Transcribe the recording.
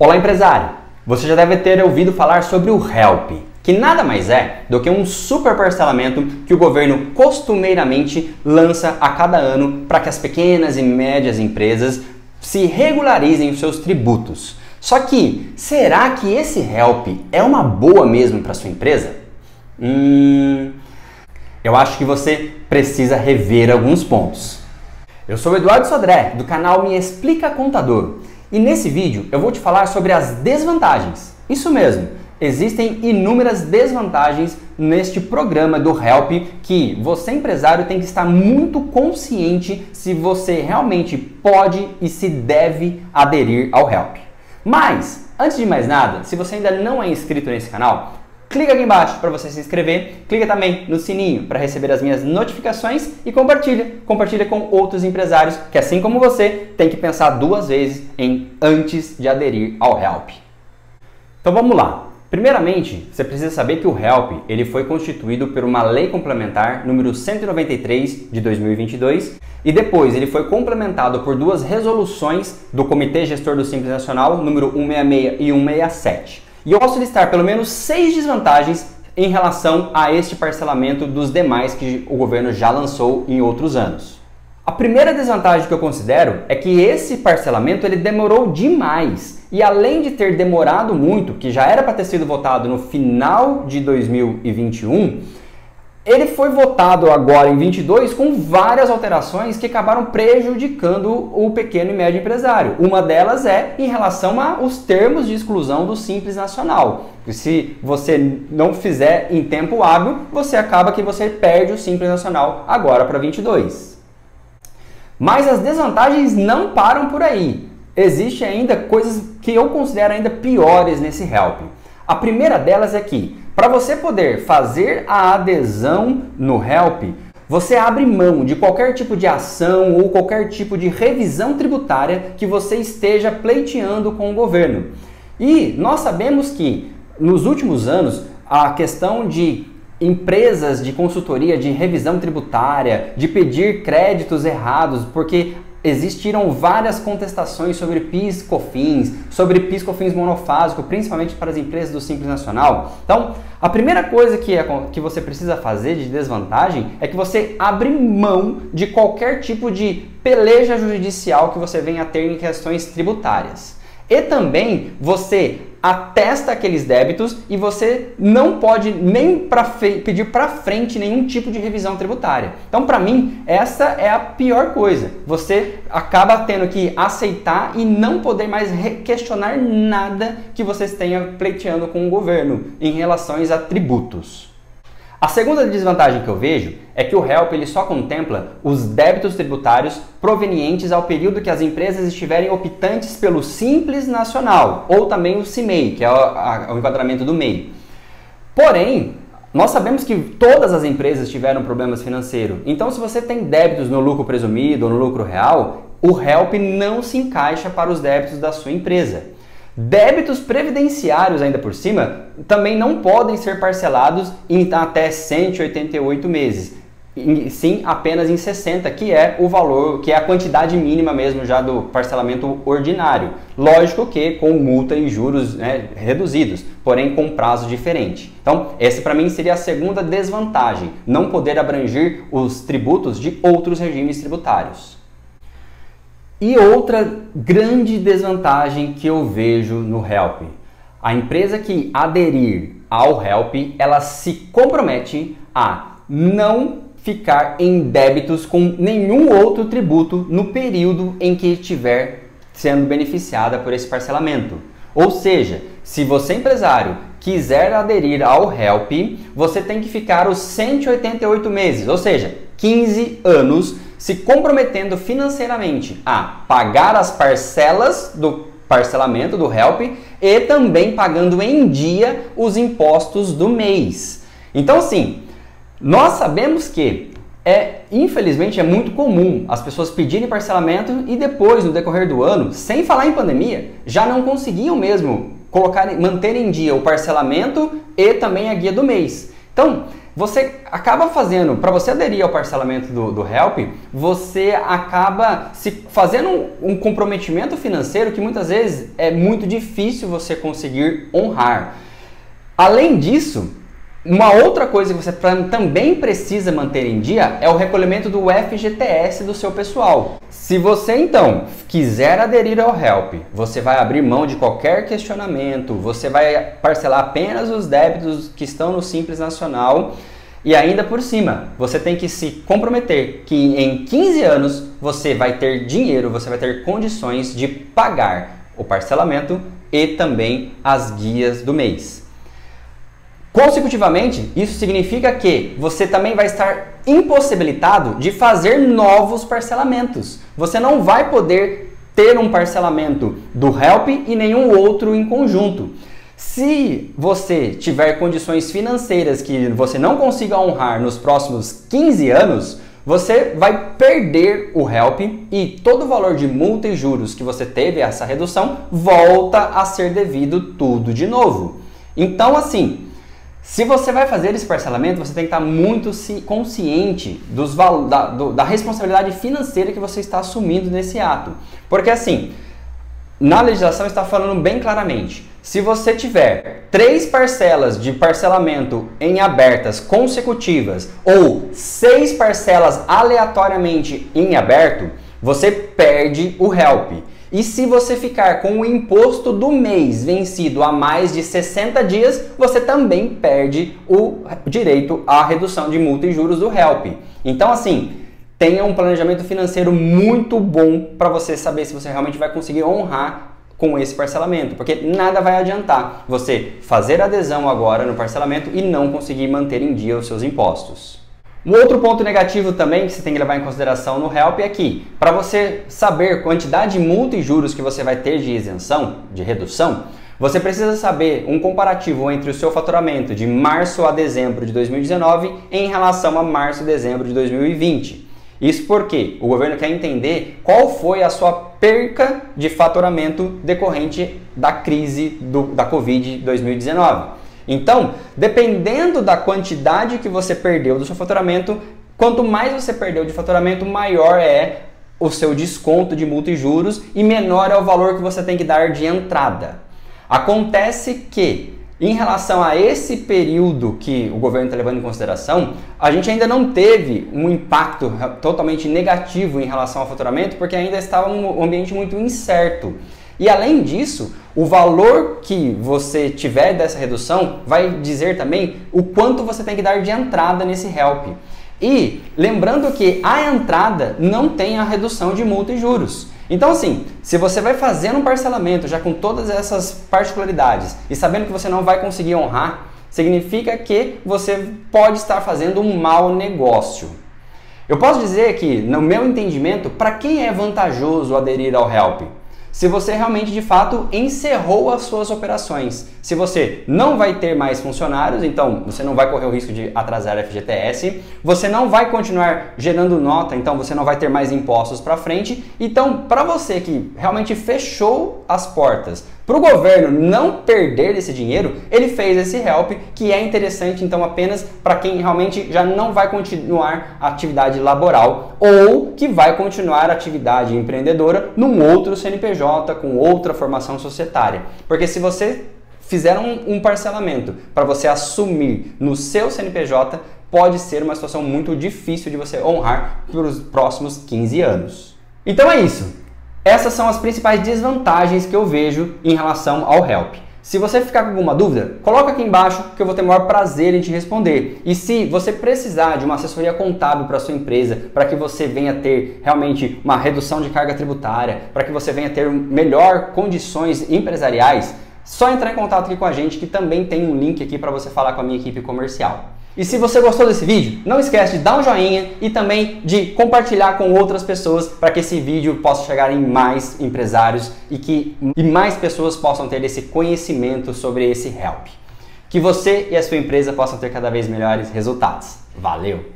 Olá, empresário! Você já deve ter ouvido falar sobre o HELP, que nada mais é do que um super parcelamento que o governo costumeiramente lança a cada ano para que as pequenas e médias empresas se regularizem os seus tributos. Só que, será que esse HELP é uma boa mesmo para sua empresa? Eu acho que você precisa rever alguns pontos. Eu sou o Eduardo Sodré, do canal Me Explica Contador, e nesse vídeo eu vou te falar sobre as desvantagens. Isso mesmo, existem inúmeras desvantagens neste programa do HELP que você, empresário, tem que estar muito consciente se você realmente pode e se deve aderir ao HELP. Mas, antes de mais nada, se você ainda não é inscrito nesse canal, clica aqui embaixo para você se inscrever, clica também no sininho para receber as minhas notificações e compartilha com outros empresários que, assim como você, tem que pensar duas vezes antes de aderir ao HELP. Então vamos lá. Primeiramente, você precisa saber que o HELP ele foi constituído por uma Lei Complementar número 193 de 2022 e depois ele foi complementado por duas resoluções do Comitê Gestor do Simples Nacional, número 166 e 167. E eu posso listar pelo menos 6 desvantagens em relação a este parcelamento dos demais que o governo já lançou em outros anos. A primeira desvantagem que eu considero é que esse parcelamento ele demorou demais. E além de ter demorado muito, que já era para ter sido votado no final de 2021, ele foi votado agora em 22 com várias alterações que acabaram prejudicando o pequeno e médio empresário. Uma delas é em relação aos termos de exclusão do Simples Nacional. Se você não fizer em tempo hábil, você perde o Simples Nacional agora para 22. Mas as desvantagens não param por aí. Existem ainda coisas que eu considero ainda piores nesse HELP. A primeira delas é que, para você poder fazer a adesão no HELP, você abre mão de qualquer tipo de ação ou qualquer tipo de revisão tributária que você esteja pleiteando com o governo. E nós sabemos que, nos últimos anos, a questão de empresas de consultoria, de revisão tributária, de pedir créditos errados, porque existiram várias contestações sobre PIS/COFINS, sobre PIS/COFINS monofásico, principalmente para as empresas do Simples Nacional. Então, a primeira coisa que você precisa fazer de desvantagem é que você abre mão de qualquer tipo de peleja judicial que você venha a ter em questões tributárias. E também você atesta aqueles débitos e você não pode nem pedir para frente nenhum tipo de revisão tributária. Então, para mim, essa é a pior coisa. Você acaba tendo que aceitar e não poder mais questionar nada que você tenha pleiteando com o governo em relação a tributos. A segunda desvantagem que eu vejo é que o HELP ele só contempla os débitos tributários provenientes ao período que as empresas estiverem optantes pelo Simples Nacional ou também o CIMEI, que é o enquadramento do MEI. Porém, nós sabemos que todas as empresas tiveram problemas financeiros. Então, se você tem débitos no lucro presumido ou no lucro real, o HELP não se encaixa para os débitos da sua empresa. Débitos previdenciários, ainda por cima, também não podem ser parcelados em até 188 meses, sim apenas em 60, que é o valor, que é a quantidade mínima mesmo já do parcelamento ordinário. Lógico que com multa e juros reduzidos, porém com prazo diferente. Então, essa para mim seria a segunda desvantagem, não poder abranger os tributos de outros regimes tributários. E outra grande desvantagem que eu vejo no HELP, a empresa que aderir ao HELP, ela se compromete a não ficar em débitos com nenhum outro tributo no período em que estiver sendo beneficiada por esse parcelamento. Ou seja, se você, empresário, quiser aderir ao HELP, você tem que ficar os 188 meses, ou seja, 15 anos, se comprometendo financeiramente a pagar as parcelas do parcelamento do HELP e também pagando em dia os impostos do mês. Então, assim, nós sabemos que infelizmente é muito comum as pessoas pedirem parcelamento e depois, no decorrer do ano, sem falar em pandemia, já não conseguiam mesmo manter em dia o parcelamento e também a guia do mês. Então, você acaba fazendo, para você aderir ao parcelamento do HELP, você acaba se fazendo um comprometimento financeiro que muitas vezes é muito difícil você conseguir honrar. Além disso, uma outra coisa que você também precisa manter em dia é o recolhimento do FGTS do seu pessoal. Se você então quiser aderir ao HELP, você vai abrir mão de qualquer questionamento, você vai parcelar apenas os débitos que estão no Simples Nacional e ainda por cima, você tem que se comprometer que em 15 anos você vai ter dinheiro, você vai ter condições de pagar o parcelamento e também as guias do mês. Consecutivamente, isso significa que você também vai estar impossibilitado de fazer novos parcelamentos. Você não vai poder ter um parcelamento do HELP e nenhum outro em conjunto. Se você tiver condições financeiras que você não consiga honrar nos próximos 15 anos, você vai perder o HELP e todo o valor de multa e juros que você teve essa redução volta a ser devido tudo de novo. Então, assim, se você vai fazer esse parcelamento, você tem que estar muito consciente da responsabilidade financeira que você está assumindo nesse ato. Porque assim, na legislação está falando bem claramente, se você tiver 3 parcelas de parcelamento em abertas consecutivas ou 6 parcelas aleatoriamente em aberto, você perde o HELP. E se você ficar com o imposto do mês vencido há mais de 60 dias, você também perde o direito à redução de multa e juros do HELP. Então, assim, tenha um planejamento financeiro muito bom para você saber se você realmente vai conseguir honrar com esse parcelamento, porque nada vai adiantar você fazer adesão agora no parcelamento e não conseguir manter em dia os seus impostos. Um outro ponto negativo também que você tem que levar em consideração no HELP é que, para você saber a quantidade de multa e juros que você vai ter de isenção, de redução, você precisa saber um comparativo entre o seu faturamento de março a dezembro de 2019 em relação a março e dezembro de 2020. Isso porque o governo quer entender qual foi a sua perca de faturamento decorrente da crise da Covid-2019. Então, dependendo da quantidade que você perdeu do seu faturamento, quanto mais você perdeu de faturamento, maior é o seu desconto de multa e juros e menor é o valor que você tem que dar de entrada. Acontece que, em relação a esse período que o governo está levando em consideração, a gente ainda não teve um impacto totalmente negativo em relação ao faturamento, porque ainda estava um ambiente muito incerto. E além disso, o valor que você tiver dessa redução vai dizer também o quanto você tem que dar de entrada nesse HELP. E lembrando que a entrada não tem a redução de multa e juros. Então assim, se você vai fazer um parcelamento já com todas essas particularidades e sabendo que você não vai conseguir honrar, significa que você pode estar fazendo um mau negócio. Eu posso dizer que, no meu entendimento, para quem é vantajoso aderir ao HELP? Se você realmente, de fato, encerrou as suas operações. Se você não vai ter mais funcionários, então você não vai correr o risco de atrasar FGTS, você não vai continuar gerando nota, então você não vai ter mais impostos para frente. Então, para você que realmente fechou as portas para o governo não perder esse dinheiro, ele fez esse HELP, que é interessante então apenas para quem realmente já não vai continuar a atividade laboral ou que vai continuar a atividade empreendedora num outro CNPJ com outra formação societária. Porque se você fizer um parcelamento para você assumir no seu CNPJ, pode ser uma situação muito difícil de você honrar pelos próximos 15 anos. Então é isso. Essas são as principais desvantagens que eu vejo em relação ao HELP. Se você ficar com alguma dúvida, coloca aqui embaixo que eu vou ter o maior prazer em te responder. E se você precisar de uma assessoria contábil para a sua empresa, para que você venha ter realmente uma redução de carga tributária, para que você venha ter melhor condições empresariais, só entrar em contato aqui com a gente, que também tem um link aqui para você falar com a minha equipe comercial. E se você gostou desse vídeo, não esquece de dar um joinha e também de compartilhar com outras pessoas para que esse vídeo possa chegar em mais empresários e mais pessoas possam ter esse conhecimento sobre esse HELP. Que você e a sua empresa possam ter cada vez melhores resultados. Valeu!